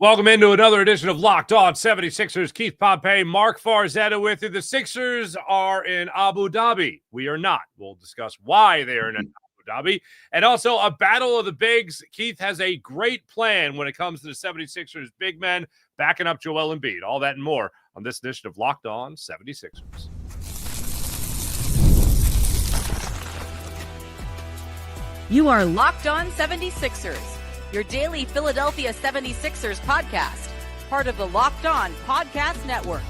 Welcome into another edition of Locked On 76ers. Keith Pompey, Marc Farzetta with you. The Sixers are in Abu Dhabi. We are not. We'll discuss why they are in Abu Dhabi. And also a battle of the bigs. Keith has a great plan when it comes to the 76ers big men backing up Joel Embiid. All that and more on this edition of Locked On 76ers. You are Locked On 76ers, your daily Philadelphia 76ers podcast, part of the Locked On Podcast Network,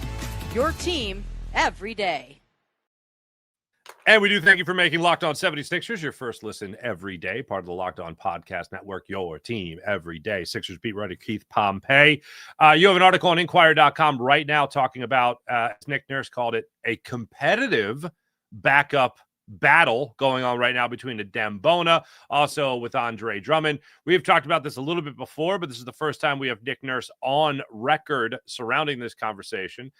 your team every day. And we do thank you for making Locked On 76ers your first listen every day, part of the Locked On Podcast Network, your team every day. Sixers beat writer Keith Pompey. You have an article on Inquirer.com right now talking about, as Nick Nurse called it, a competitive backup battle going on right now between the Dembona, also with Andre Drummond. We have talked about this a little bit before, but this is the first time we have Nick Nurse on record surrounding this conversation.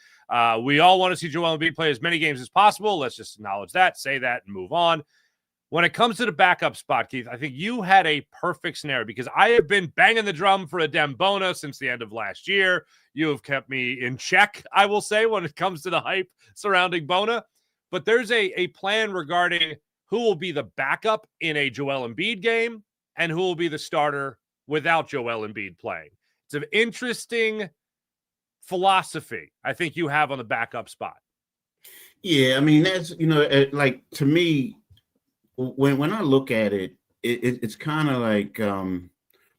We all want to see Joel Embiid play as many games as possible. Let's just acknowledge that, say that, and move on. When it comes to the backup spot, Keith, I think you had a perfect scenario because I have been banging the drum for a Dembona since the end of last year. You have kept me in check, I will say, when it comes to the hype surrounding Bona. But there's a plan regarding who will be the backup in a Joel Embiid game and who will be the starter without Joel Embiid playing. It's an interesting philosophy I think you have on the backup spot. Yeah, I mean, that's, like, to me, when I look at it, it's kind of like,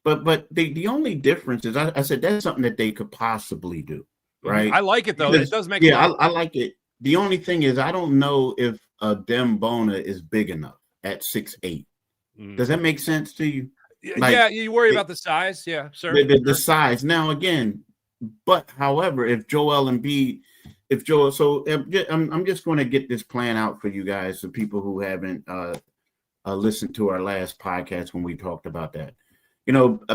but the only difference is I said that's something that they could possibly do, right? I like it, though. It does make I like it. The only thing is, I don't know if Dembona is big enough at 6'8". Does that make sense to you? Like, yeah, you worry about the size. Yeah, sure. The size. Now, again, but however, I'm just going to get this plan out for you guys, the people who haven't listened to our last podcast when we talked about that.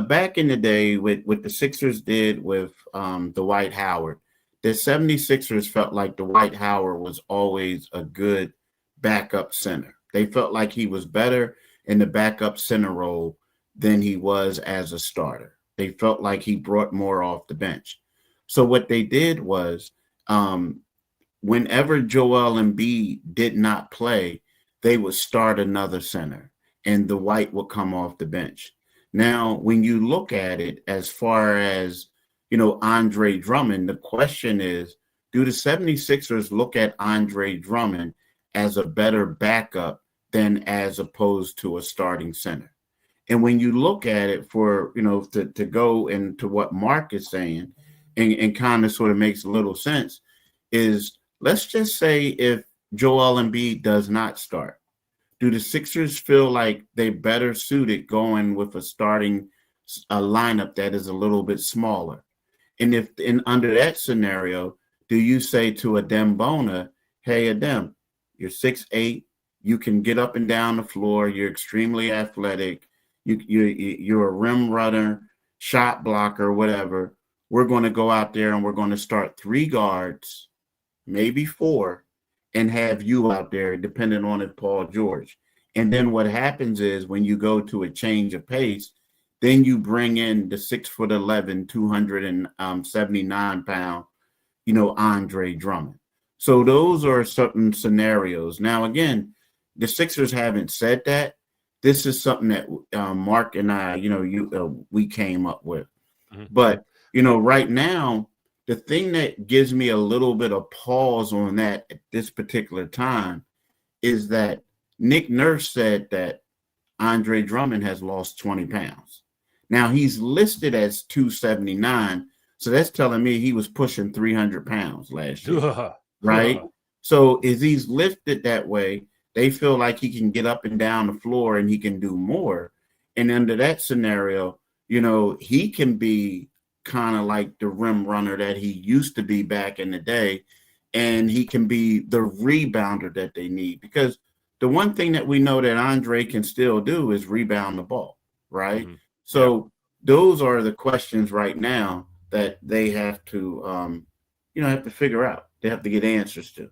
Back in the day, with what the Sixers did with Dwight Howard, the 76ers felt like Dwight Howard was always a good backup center. They felt like he was better in the backup center role than he was as a starter. They felt like he brought more off the bench. So what they did was whenever Joel Embiid did not play, they would start another center and Dwight would come off the bench. Now, when you look at it as far as Andre Drummond, the question is, do the 76ers look at Andre Drummond as a better backup than as opposed to a starting center? And when you look at it to go into what Marc is saying and kind of sort of makes a little sense is, let's just say if Joel Embiid does not start, do the Sixers feel like they're better suited going with a starting lineup that is a little bit smaller? And if under that scenario, do you say to a Dembona, hey, Adem, you're 6'8", you can get up and down the floor, you're extremely athletic, you're a rim runner, shot blocker, whatever. We're going to go out there and we're going to start 3 guards, maybe 4, and have you out there, depending on if Paul George. And then what happens is when you go to a change of pace, then you bring in the 6'11", 279 pound, Andre Drummond. So those are certain scenarios. Now, again, the Sixers haven't said that. This is something that Marc and I, we came up with. Mm-hmm. But, right now, the thing that gives me a little bit of pause on that at this particular time is that Nick Nurse said that Andre Drummond has lost 20 pounds. Now, he's listed as 279, so that's telling me he was pushing 300 pounds last year, right? So if he's lifted that way, they feel like he can get up and down the floor and he can do more. And under that scenario, he can be kind of like the rim runner that he used to be back in the day, and he can be the rebounder that they need. Because the one thing that we know that Andre can still do is rebound the ball, right? Mm-hmm. So those are the questions right now that they have to, have to figure out. They have to get answers to.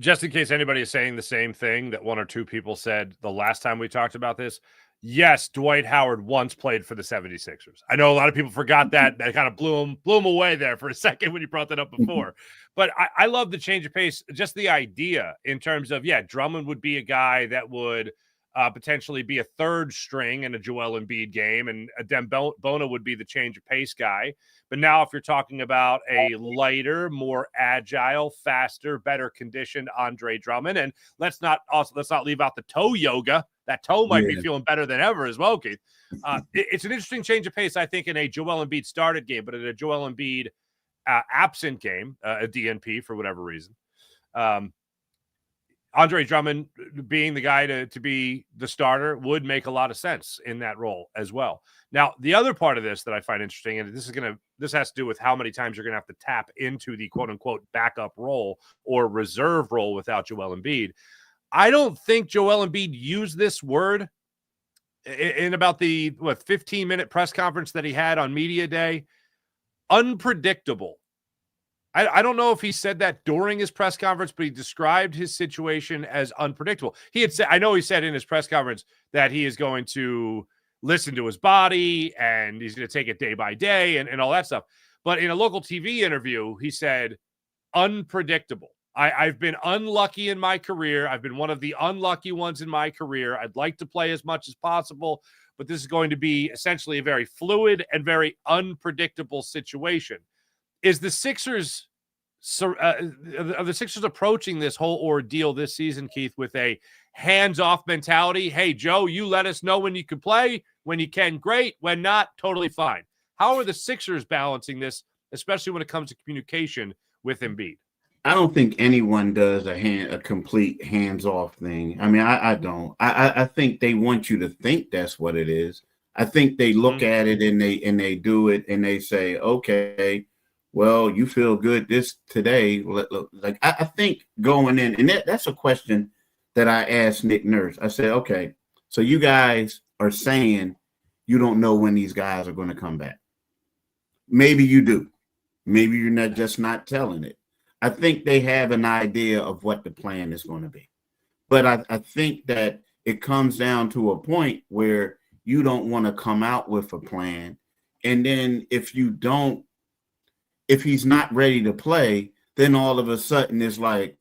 Just in case anybody is saying the same thing that one or two people said the last time we talked about this, yes, Dwight Howard once played for the 76ers. I know a lot of people forgot that. That kind of blew him away there for a second when you brought that up before. But I love the change of pace, just the idea in terms of, Drummond would be a guy that would potentially be a third string in a Joel Embiid game, and Dembona would be the change of pace guy. But now if you're talking about a lighter, more agile, faster, better conditioned Andre Drummond, and let's not leave out the toe yoga. That toe might be feeling better than ever as well, Keith. It's an interesting change of pace, I think, in a Joel Embiid started game, but in a Joel Embiid absent game, a DNP for whatever reason. Andre Drummond being the guy to be the starter would make a lot of sense in that role as well. Now, the other part of this that I find interesting, and this has to do with how many times you're going to have to tap into the quote unquote backup role or reserve role without Joel Embiid. I don't think Joel Embiid used this word in about the 15-minute press conference that he had on media day. Unpredictable. I don't know if he said that during his press conference, but he described his situation as unpredictable. I know he said in his press conference that he is going to listen to his body and he's going to take it day by day and all that stuff. But in a local TV interview, he said unpredictable. I've been unlucky in my career. I've been one of the unlucky ones in my career. I'd like to play as much as possible, but this is going to be essentially a very fluid and very unpredictable situation. Is the Sixers approaching this whole ordeal this season, Keith, with a hands-off mentality? Hey, Joe, you let us know when you can play. When you can, great. When not, totally fine. How are the Sixers balancing this, especially when it comes to communication with Embiid? I don't think anyone does a complete hands-off thing. I mean, I don't. I think they want you to think that's what it is. I think they look at it and they do it and they say, okay, well, you feel good today. Like I think going in, and that's a question that I asked Nick Nurse. I said, okay, so you guys are saying you don't know when these guys are going to come back. Maybe you do. Maybe you're just not telling it. I think they have an idea of what the plan is going to be. But I think that it comes down to a point where you don't want to come out with a plan. And then if he's not ready to play, then all of a sudden it's like,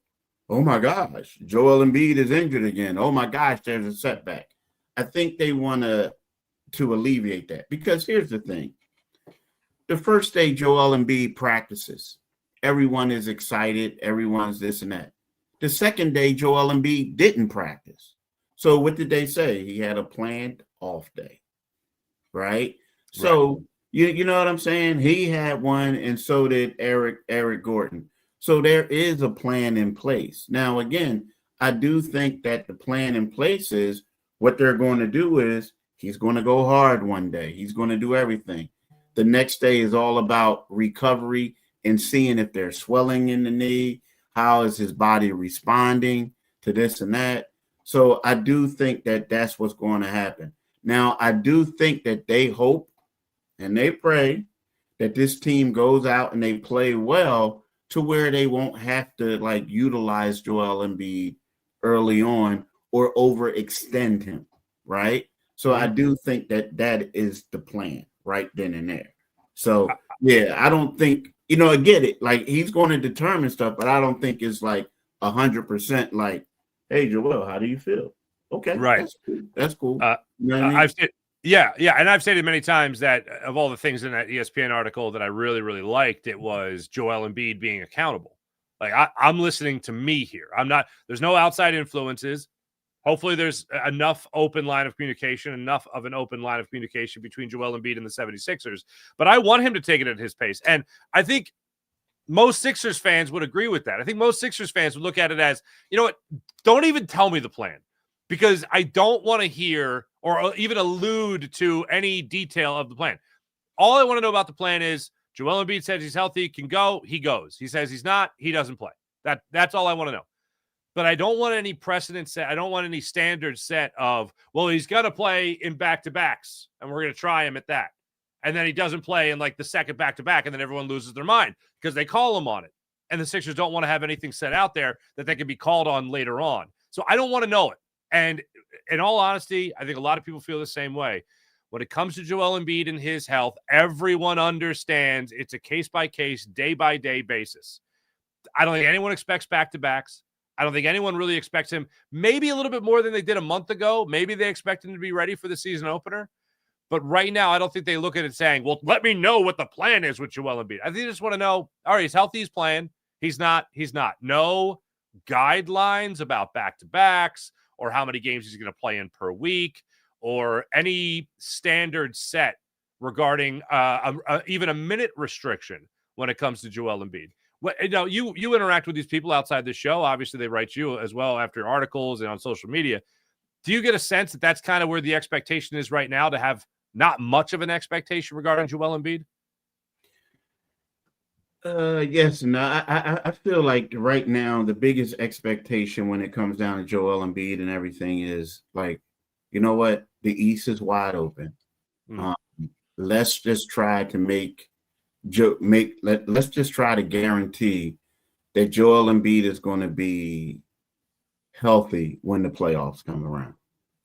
oh my gosh, Joel Embiid is injured again. Oh my gosh, there's a setback. I think they want to alleviate that, because here's the thing. The first day Joel Embiid practices, everyone is excited. Everyone's this and that. The second day, Joel Embiid didn't practice. So what did they say? He had a planned off day, right? So you know what I'm saying? He had one, and so did Eric Gordon. So there is a plan in place. Now, again, I do think that the plan in place is what they're going to do is he's going to go hard one day. He's going to do everything. The next day is all about recovery and seeing if there's swelling in the knee, how is his body responding to this and that. So I do think that that's what's going to happen. Now, I do think that they hope and they pray that this team goes out and they play well to where they won't have to utilize Joel Embiid early on or overextend him, right? So I do think that is the plan right then and there. So, yeah, I don't think, I get it. He's going to determine stuff, but I don't think it's 100% hey, Joel, how do you feel? Okay. Right. That's cool. You know what I mean? And I've stated many times that of all the things in that ESPN article that I really, really liked, it was Joel Embiid being accountable. I'm listening to me here. There's no outside influences. Hopefully there's enough open line of communication, enough of an open line of communication between Joel Embiid and the 76ers. But I want him to take it at his pace. And I think most Sixers fans would agree with that. I think most Sixers fans would look at it as, you know what, don't even tell me the plan, because I don't want to hear or even allude to any detail of the plan. All I want to know about the plan is Joel Embiid says he's healthy, can go, he goes. He says he's not, he doesn't play. That's all I want to know. But I don't want any precedent set. I don't want any standard set of, well, he's going to play in back-to-backs, and we're going to try him at that. And then he doesn't play in the second back-to-back, and then everyone loses their mind because they call him on it. And the Sixers don't want to have anything set out there that they can be called on later on. So I don't want to know it. And in all honesty, I think a lot of people feel the same way. When it comes to Joel Embiid and his health, everyone understands it's a case-by-case, day-by-day basis. I don't think anyone expects back-to-backs. I don't think anyone really expects him, maybe a little bit more than they did a month ago. Maybe they expect him to be ready for the season opener. But right now, I don't think they look at it saying, well, let me know what the plan is with Joel Embiid. I think they just want to know, all right, he's healthy, he's playing. He's not. No guidelines about back-to-backs or how many games he's going to play in per week or any standard set regarding even a minute restriction when it comes to Joel Embiid. Well, you interact with these people outside the show. Obviously, they write you as well after articles and on social media. Do you get a sense that that's kind of where the expectation is right now, to have not much of an expectation regarding Joel Embiid? Yes and no. I feel like right now the biggest expectation when it comes down to Joel Embiid and everything is like, you know what? The East is wide open. Let's just try to let's just try to guarantee that Joel Embiid is going to be healthy when the playoffs come around.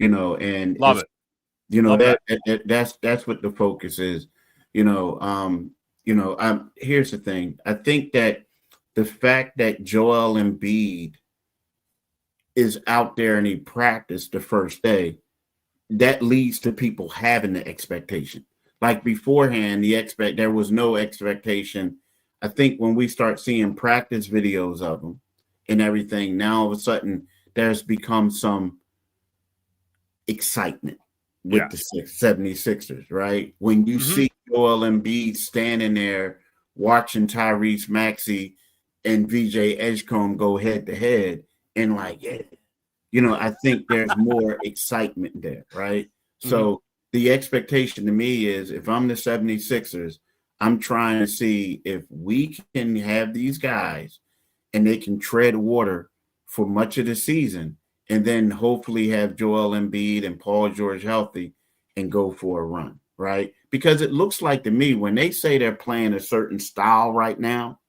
And love it. That's what the focus is. Here's the thing. I think that the fact that Joel Embiid is out there and he practiced the first day, that leads to people having the expectation. Like beforehand, there was no expectation. I think when we start seeing practice videos of him and everything, now all of a sudden there's become some excitement with the 76ers, right? When you see Joel Embiid standing there watching Tyrese Maxey and VJ Edgecombe go head to head and like, I think there's more excitement there, right? So the expectation to me is, if I'm the 76ers, I'm trying to see if we can have these guys and they can tread water for much of the season, and then hopefully have Joel Embiid and Paul George healthy and go for a run, right? Because it looks like to me, when they say they're playing a certain style right now,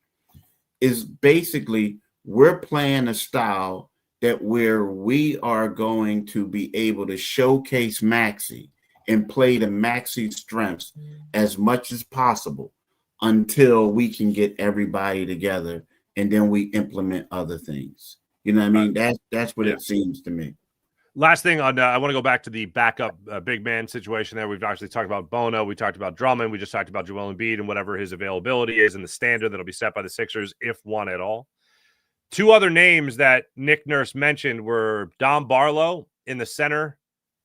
is basically we're playing a style that where we are going to be able to showcase Maxey and play to Maxey's strengths as much as possible until we can get everybody together, and then we implement other things. You know what I mean? That's what it seems to me. Last thing on, I want to go back to the backup big man situation there. We've actually talked about Bono. We talked about Drummond. We just talked about Joel Embiid and whatever his availability is and the standard that'll be set by the Sixers, if one at all. Two other names that Nick Nurse mentioned were Dom Barlow in the center,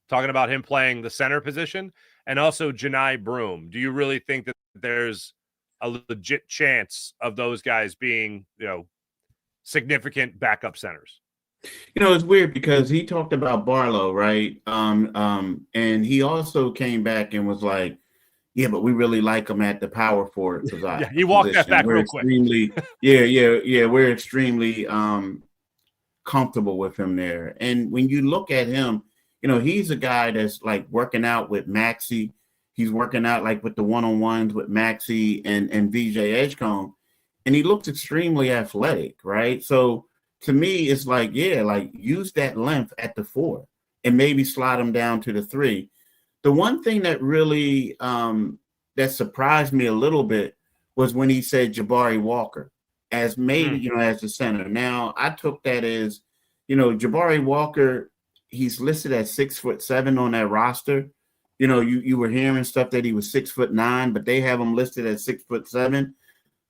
talking about him playing the center position, and also Janai Broome. Do you really think that there's a legit chance of those guys being, significant backup centers? It's weird because he talked about Barlow, right? And he also came back and was like, yeah, but we really like him at the power forward position. He walked that back real quick. We're extremely comfortable with him there. And when you look at him, he's a guy that's like working out with Maxey. He's working out like with the one-on-ones with Maxey and VJ Edgecombe. And he looks extremely athletic, right? So to me, it's like, use that length at the 4 and maybe slide him down to the 3. The one thing that really that surprised me a little bit was when he said Jabari Walker as maybe, as the center. Now, I took that as, Jabari Walker, he's listed at 6'7" on that roster. You were hearing stuff that he was 6'9", but they have him listed at 6'7".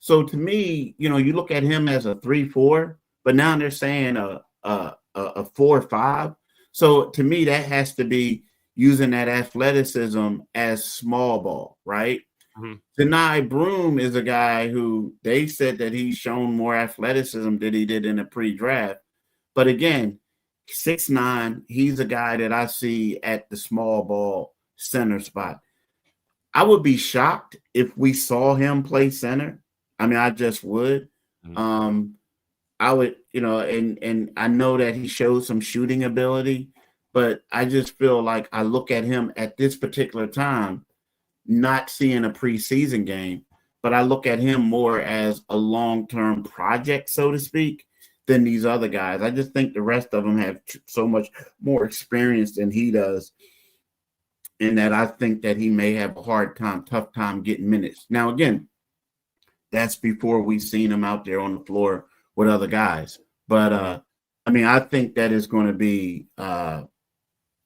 So to me, you look at him as a 3-4, but now they're saying a 4-5. So to me, that has to be using that athleticism as small ball, right? Janai Broome is a guy who they said that he's shown more athleticism than he did in the pre-draft. But again, 6'9", he's a guy that I see at the small ball center spot. I would be shocked if we saw him play center. I mean, I just would. I would, and I know that he shows some shooting ability, but I just feel like I look at him at this particular time, not seeing a preseason game, but I look at him more as a long-term project, so to speak, than these other guys. I just think the rest of them have so much more experience than he does, in that I think that he may have a tough time getting minutes. Now, again, that's before we've seen him out there on the floor with other guys. But, I think that it's going to be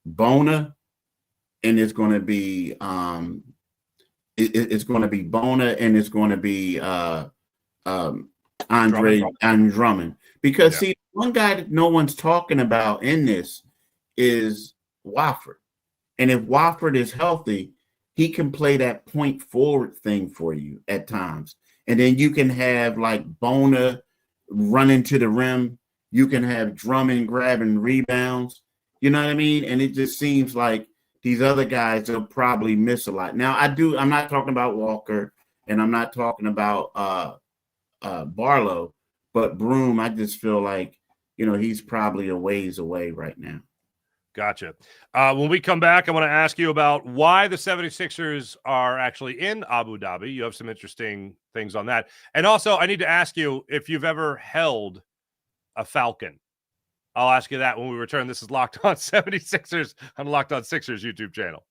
Bona, and it's going to be it's going to be Bona, and it's going to be Andre Drummond. Because, see, one guy that no one's talking about in this is Wofford. And if Wofford is healthy, he can play that point forward thing for you at times. And then you can have like Bona running to the rim. You can have Drummond grabbing rebounds. You know what I mean? And it just seems like these other guys will probably miss a lot. Now, I'm not talking about Walker, and I'm not talking about Barlow, but Broom, I just feel like, he's probably a ways away right now. Gotcha. When we come back, I want to ask you about why the 76ers are actually in Abu Dhabi. You have some interesting things on that. And also, I need to ask you if you've ever held a Falcon. I'll ask you that when we return. This is Locked On 76ers on the Locked On Sixers YouTube channel.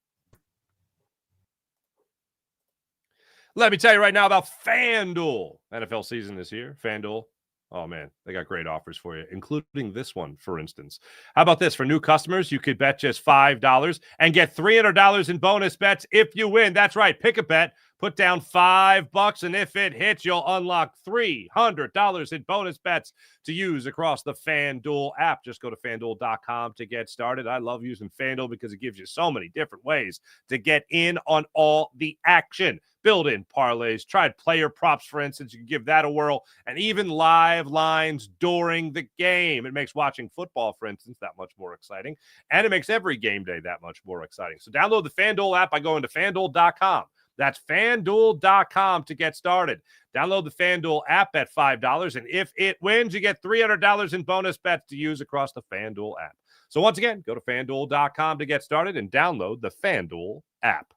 Let me tell you right now about FanDuel. NFL season this year. FanDuel. Oh, man, they got great offers for you, including this one, for instance. How about this? For new customers, you could bet just $5 and get $300 in bonus bets if you win. That's right. Pick a bet, put down $5, and if it hits, you'll unlock $300 in bonus bets to use across the FanDuel app. Just go to FanDuel.com to get started. I love using FanDuel because it gives you so many different ways to get in on all the action. Built-in parlays, tried player props, for instance. You can give that a whirl, and even live lines during the game. It makes watching football, for instance, that much more exciting, and it makes every game day that much more exciting. So download the FanDuel app by going to FanDuel.com. That's FanDuel.com to get started. Download the FanDuel app at $5, and if it wins, you get $300 in bonus bets to use across the FanDuel app. So once again, go to FanDuel.com to get started and download the FanDuel app.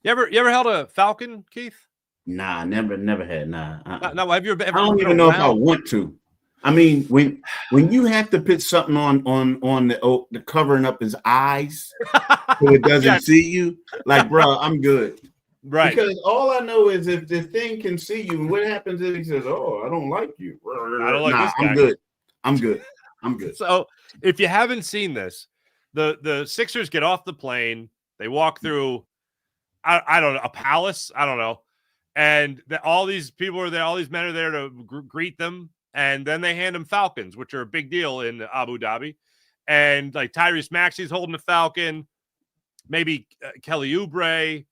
You ever held a Falcon, Keith? Nah, never had. Nah. No, have you ever? I don't even know if I want to. I mean, when you have to put something on the covering up his eyes so it doesn't see you, like, bro, I'm good. Right. Because all I know is if the thing can see you, and what happens if he says, "Oh, I don't like you." I don't like this guy. I'm good. So if you haven't seen this, the Sixers get off the plane, they walk through. I don't know, a palace. I don't know. And all these people are there. All these men are there to greet them. And then they hand them Falcons, which are a big deal in Abu Dhabi. And like Tyrese Maxey's holding a Falcon. Maybe Kelly Oubre.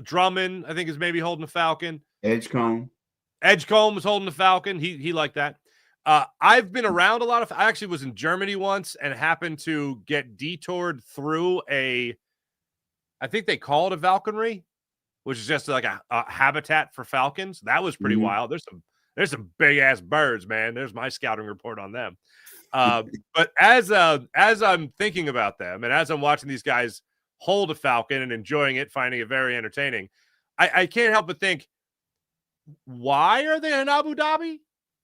Drummond, I think, is maybe holding a Falcon. Edgecombe was holding the Falcon. He liked that. I've been around a lot I actually was in Germany once and happened to get detoured through I think they call it a falconry, which is just like a habitat for falcons. That was pretty wild. There's some big ass birds, man. There's my scouting report on them. But as I'm thinking about them and as I'm watching these guys hold a falcon and enjoying it, finding it very entertaining, I can't help but think, why are they in Abu Dhabi?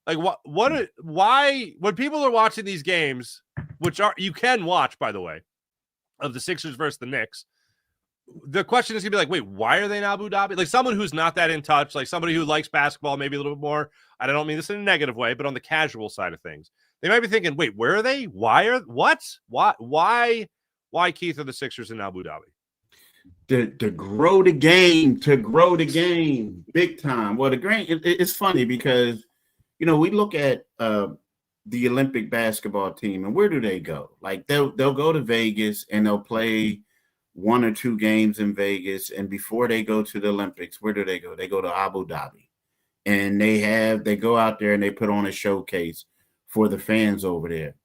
Like why when people are watching these games, which you can watch, by the way, of the Sixers versus the Knicks, the question is going to be like, wait, why are they in Abu Dhabi? Like someone who's not that in touch, like somebody who likes basketball maybe a little bit more. I don't mean this in a negative way, but on the casual side of things, they might be thinking, wait, where are they? Why, Keith, are the Sixers in Abu Dhabi? To grow the game big time. Well, it's funny because, we look at the Olympic basketball team and where do they go? Like they'll go to Vegas and they'll play 1 or 2 games in Vegas, and before they go to the Olympics, where do they go? They go to Abu Dhabi, and they go out there and they put on a showcase for the fans over there.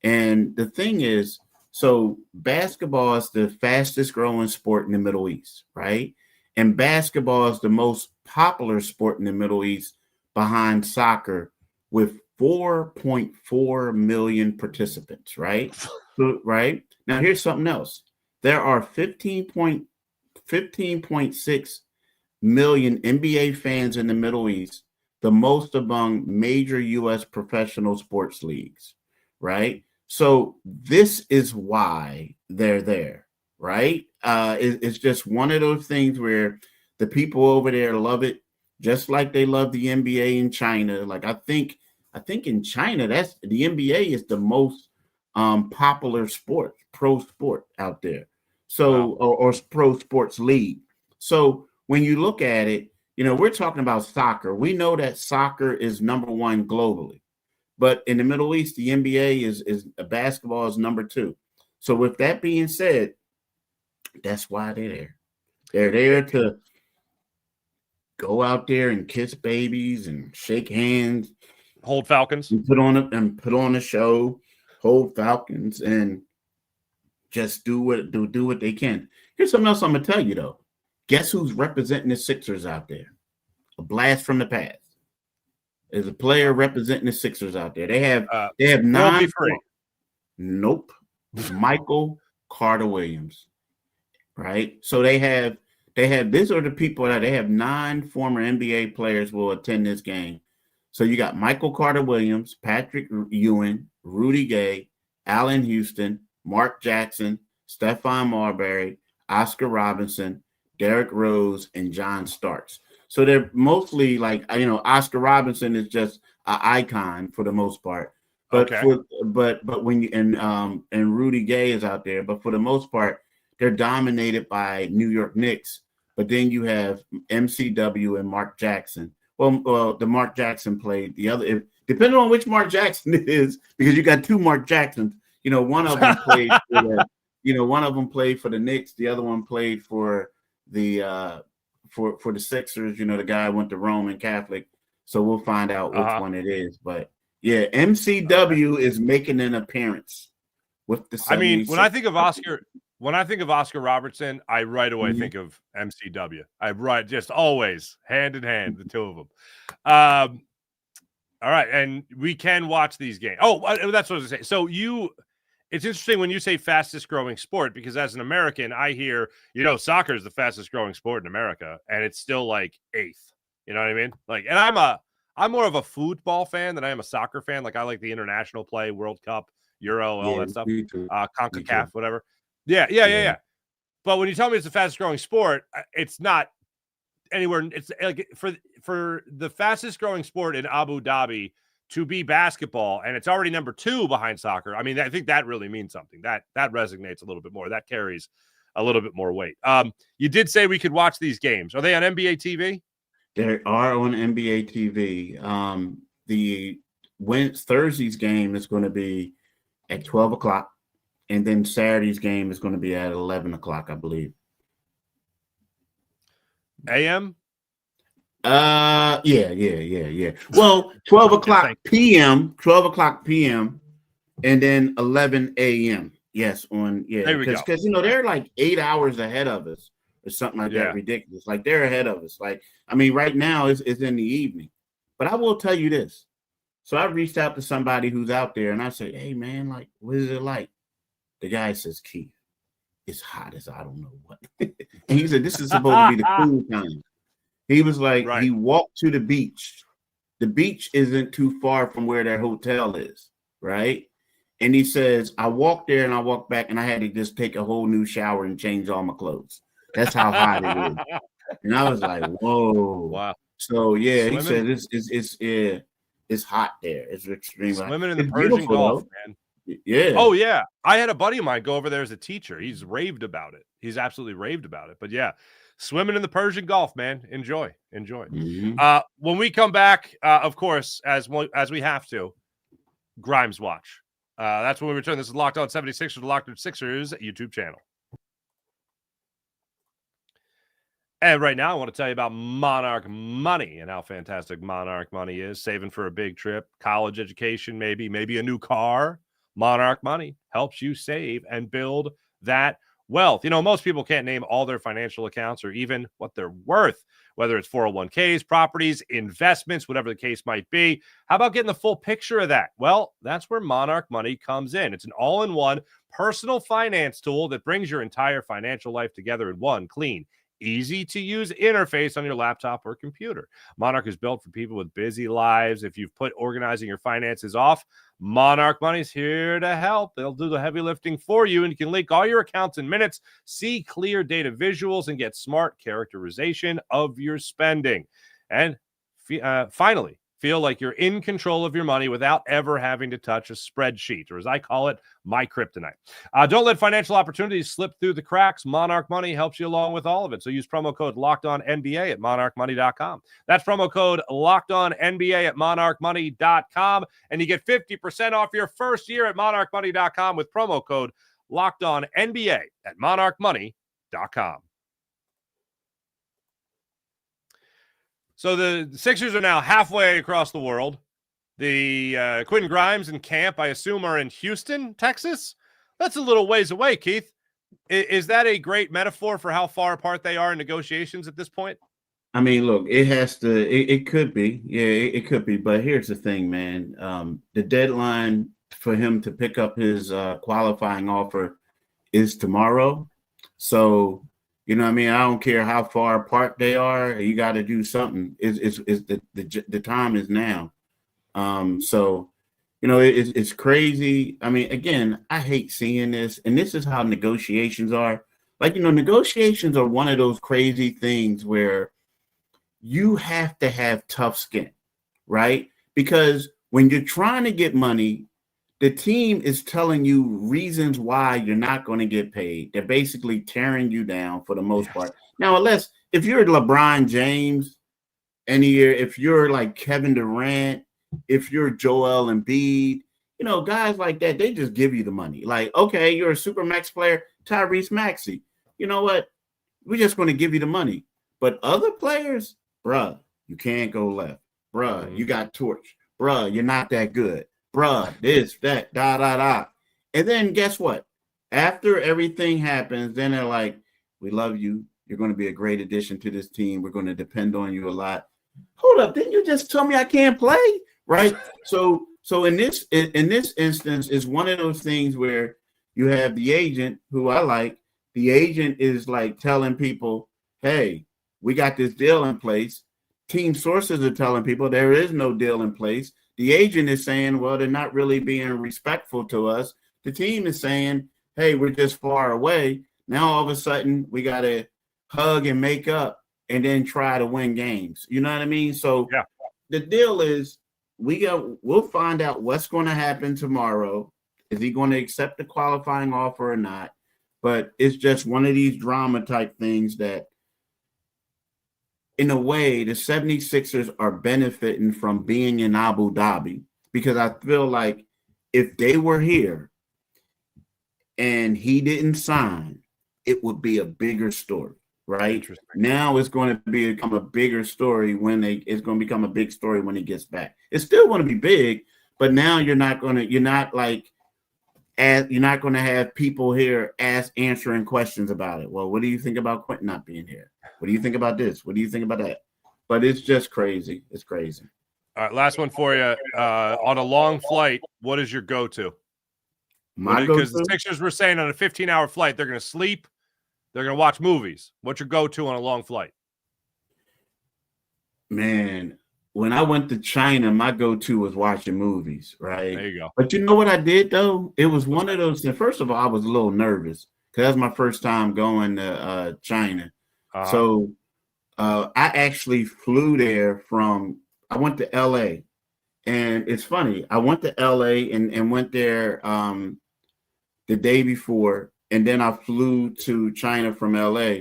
And the thing is, so basketball is the fastest growing sport in the Middle East, right? And basketball is the most popular sport in the Middle East behind soccer, with 4.4 million participants, right? Right? Now, here's something else. There are 15.6 million NBA fans in the Middle East, the most among major U.S. professional sports leagues, right? So this is why they're there, right? It's just one of those things where the people over there love it, just like they love the NBA in China. Like I think in China, that's the NBA is the most popular sport, pro sport out there. So or pro sports league. So when you look at it, we're talking about soccer. We know that soccer is number one globally. But in the Middle East, the NBA is basketball is number 2. So with that being said, that's why they're there. They're there to go out there and kiss babies and shake hands, hold Falcons, and put on a show, hold Falcons, and just do what they can. Here's something else I'm gonna tell you though. Guess who's representing the Sixers out there? A blast from the past. There's a player representing the Sixers out there. They have 9. Nope. Michael Carter Williams. Right. So they have these are the people that they have 9 former NBA players will attend this game. So you got Michael Carter Williams, Patrick Ewing, Rudy Gay, Allen Houston, Mark Jackson, Stephon Marbury, Oscar Robinson, Derrick Rose, and John Starks. So they're mostly like, Oscar Robinson is just an icon for the most part. But but when you and Rudy Gay is out there, but for the most part, they're dominated by New York Knicks. But then you have MCW and Mark Jackson. Well, the Mark Jackson played the other, depending on which Mark Jackson it is, because you got 2 Mark Jacksons. One of them played one of them played for the Knicks, the other one played for the for the Sixers. The guy went to Roman Catholic, so we'll find out which one it is. But yeah, MCW is making an appearance with the 76ers. I mean, when I think of Oscar Robertson, I right away think of MCW. Just always hand in hand, the 2 of them. All right, and we can watch these games. Oh, that's what I was going to say. So it's interesting when you say fastest growing sport, because as an American, I hear, soccer is the fastest growing sport in America, and it's still like 8th. You know what I mean? Like, and I'm more of a football fan than I am a soccer fan. Like, I like the international play, World Cup, Euro, all that stuff. CONCACAF, whatever. Yeah. But when you tell me it's the fastest growing sport, it's not anywhere. It's like for the fastest growing sport in Abu Dhabi to be basketball, and it's already number 2 behind soccer. I mean, I think that really means something. That resonates a little bit more. That carries a little bit more weight. You did say we could watch these games. Are they on NBA TV? They are on NBA TV. Thursday's game is going to be at 12 o'clock, and then Saturday's game is going to be at 11 o'clock, I believe. AM? Yeah. Well, 12 o'clock p.m., and then 11 a.m. Yes, because they're like 8 hours ahead of us or something like that. Ridiculous. Like they're ahead of us. Like, I mean, right now it's in the evening. But I will tell you this. So I reached out to somebody who's out there and I said, hey man, like, what is it like? The guy says, Keith, it's hot as I don't know what. And he said, this is supposed to be the cool time. He was like, He walked to the beach. The beach isn't too far from where their hotel is, right? And he says, I walked there and I walked back and I had to just take a whole new shower and change all my clothes. That's how hot it is. And I was like, whoa. Wow. So, yeah, he said it's hot there. It's extremely hot. Swimming in the Persian Gulf, man. Yeah. Oh, yeah. I had a buddy of mine go over there as a teacher. He's raved about it. He's absolutely raved about it. But, yeah. Swimming in the Persian Gulf, man. Enjoy. Mm-hmm. When we come back, of course, as we have to, Grimes Watch. That's when we return. This is Locked On 76ers, the Locked On Sixers YouTube channel. And right now, I want to tell you about Monarch Money and how fantastic Monarch Money is. Saving for a big trip, college education, maybe a new car. Monarch Money helps you save and build that wealth. Most people can't name all their financial accounts or even what they're worth, whether it's 401ks, properties, investments, whatever the case might be. How about getting the full picture of that? Well, that's where Monarch Money comes in. It's an all-in-one personal finance tool that brings your entire financial life together in one clean, easy-to-use interface on your laptop or computer. Monarch is built for people with busy lives. If you've put organizing your finances off, Monarch Money is here to help. They'll do the heavy lifting for you, and you can link all your accounts in minutes, see clear data visuals, and get smart characterization of your spending. And finally, feel like you're in control of your money without ever having to touch a spreadsheet, or as I call it, my kryptonite. Don't let financial opportunities slip through the cracks. Monarch Money helps you along with all of it. So use promo code LOCKEDONNBA at monarchmoney.com. That's promo code LOCKEDONNBA at monarchmoney.com. And you get 50% off your first year at monarchmoney.com with promo code LOCKEDONNBA at monarchmoney.com. So the Sixers are now halfway across the world. The Quentin Grimes and camp, I assume, are in Houston, Texas. That's a little ways away, Keith. Is that a great metaphor for how far apart they are in negotiations at this point? I mean, look, it has to. It could be. Yeah, it could be. But here's the thing, man. The deadline for him to pick up his qualifying offer is tomorrow. So, you know what I mean? I don't care how far apart they are. You got to do something. The time is now. So, you know, it's crazy. I mean, again, I hate seeing this. And this is how negotiations are. Like, you know, negotiations are one of those crazy things where you have to have tough skin, right? Because when you're trying to get money, the team is telling you reasons why you're not going to get paid. They're basically tearing you down for the most part. Now, if you're LeBron James, if you're like Kevin Durant, if you're Joel Embiid, you know, guys like that, they just give you the money. Like, okay, you're a Supermax player, Tyrese Maxey. You know what? We're just going to give you the money. But other players, bruh, you can't go left. Bruh, you got torched. Bruh, you're not that good. Bruh, this, that, da. And then guess what? After everything happens, then they're like, we love you. You're going to be a great addition to this team. We're going to depend on you a lot. Hold up. Didn't you just tell me I can't play? Right? So in this instance, it's one of those things where you have the agent who I like. The agent is like telling people, hey, we got this deal in place. Team sources are telling people there is no deal in place. The agent is saying, well, they're not really being respectful to us. The team is saying, hey, we're just far away. Now, all of a sudden, we got to hug and make up and then try to win games. You know what I mean? So yeah. The deal is we'll find out what's going to happen tomorrow. Is he going to accept the qualifying offer or not? But it's just one of these drama type things that, in a way, the 76ers are benefiting from being in Abu Dhabi, because I feel like if they were here and he didn't sign, it would be a bigger story, right? Now it's going to become a bigger story it's going to become a big story when he gets back. It's still going to be big, but now you're not going to have people here answering questions about it. Well, what do you think about Quentin not being here? What do you think about this? What do you think about that? But it's just crazy. It's crazy. All right, last one for you. On a long flight, what is your go-to? Because the Sixers were saying on a 15-hour flight, they're going to sleep. They're going to watch movies. What's your go-to on a long flight? Man, when I went to China, my go-to was watching movies, right? There you go. But you know what I did, though? It was one of those things. First of all, I was a little nervous because that was my first time going to China. Uh-huh. So I actually flew there I went to LA, and it's funny. I went to LA and went there the day before, and then I flew to China from LA,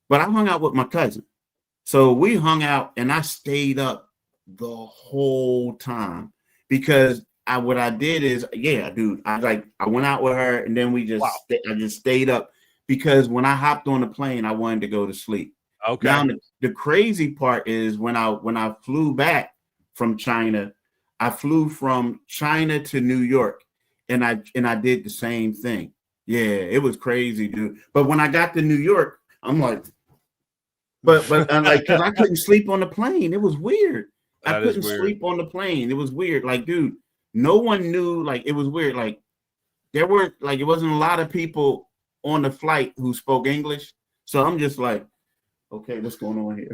but I hung out with my cousin. So we hung out and I stayed up the whole time because what I did is, yeah, dude, I went out with her and then I just stayed up. Because when I hopped on the plane, I wanted to go to sleep. Okay. Now, the crazy part is when I flew back from China, I flew from China to New York, and I did the same thing. Yeah, it was crazy, dude. But when I got to New York, I'm like, but I'm like, because I couldn't sleep on the plane. It was weird. I couldn't sleep on the plane. It was weird. Like, dude, no one knew. Like, it was weird. Like, it wasn't a lot of people on the flight who spoke English. So I'm just like, okay, what's going on here?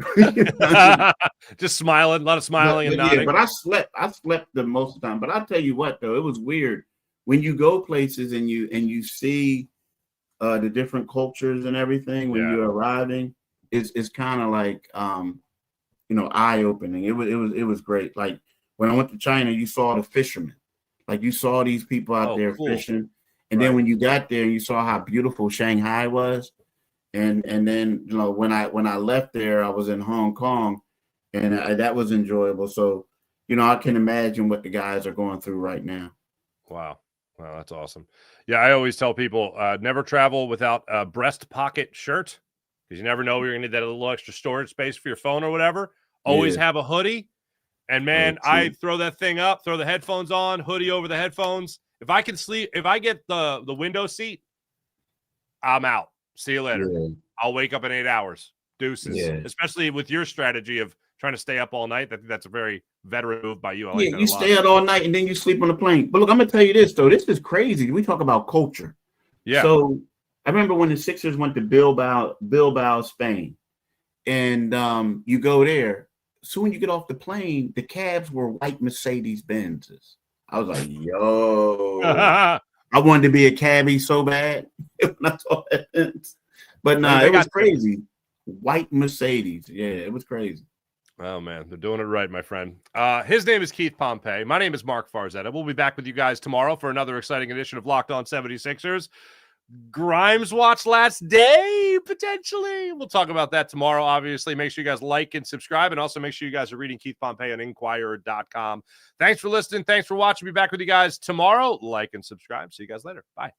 Just smiling, a lot of smiling and nodding. Yeah, but I slept the most of the time. But I'll tell you what, though, it was weird when you go places and you see the different cultures and everything when you're arriving. It's kind of like eye opening. It was great. Like when I went to China, you saw the fishermen. Like you saw these people out there fishing, and then when you got there, you saw how beautiful Shanghai was. And then when I left there, I was in Hong Kong, and that was enjoyable. So I can imagine what the guys are going through right now. Wow, that's awesome. Yeah, I always tell people never travel without a breast pocket shirt because you never know you're going to need that little extra storage space for your phone or whatever. Always have a hoodie, and man, I throw that thing up, throw the headphones on, hoodie over the headphones. If I can sleep, if I get the window seat, I'm out. See you later. Yeah. I'll wake up in 8 hours. Deuces. Yeah. Especially with your strategy of trying to stay up all night. I think that's a very veteran move by you. You stay out all night and then you sleep on the plane. But look, I'm going to tell you this, though. This is crazy. We talk about culture. Yeah. So I remember when the Sixers went to Bilbao, Spain. And you go there. So when you get off the plane, the cabs were white Mercedes Benzes. I was like, yo. I wanted to be a cabbie so bad. That's all it is. But it was crazy. White Mercedes. Yeah, it was crazy. Oh, man. They're doing it right, my friend. His name is Keith Pompey. My name is Marc Farzetta. We'll be back with you guys tomorrow for another exciting edition of Locked On 76ers. Grimes watch last day, potentially. We'll talk about that tomorrow, obviously. Make sure you guys like and subscribe, and also make sure you guys are reading Keith Pompey on Inquirer.com. Thanks for listening. Thanks for watching. Be back with you guys tomorrow. Like and subscribe. See you guys later. Bye.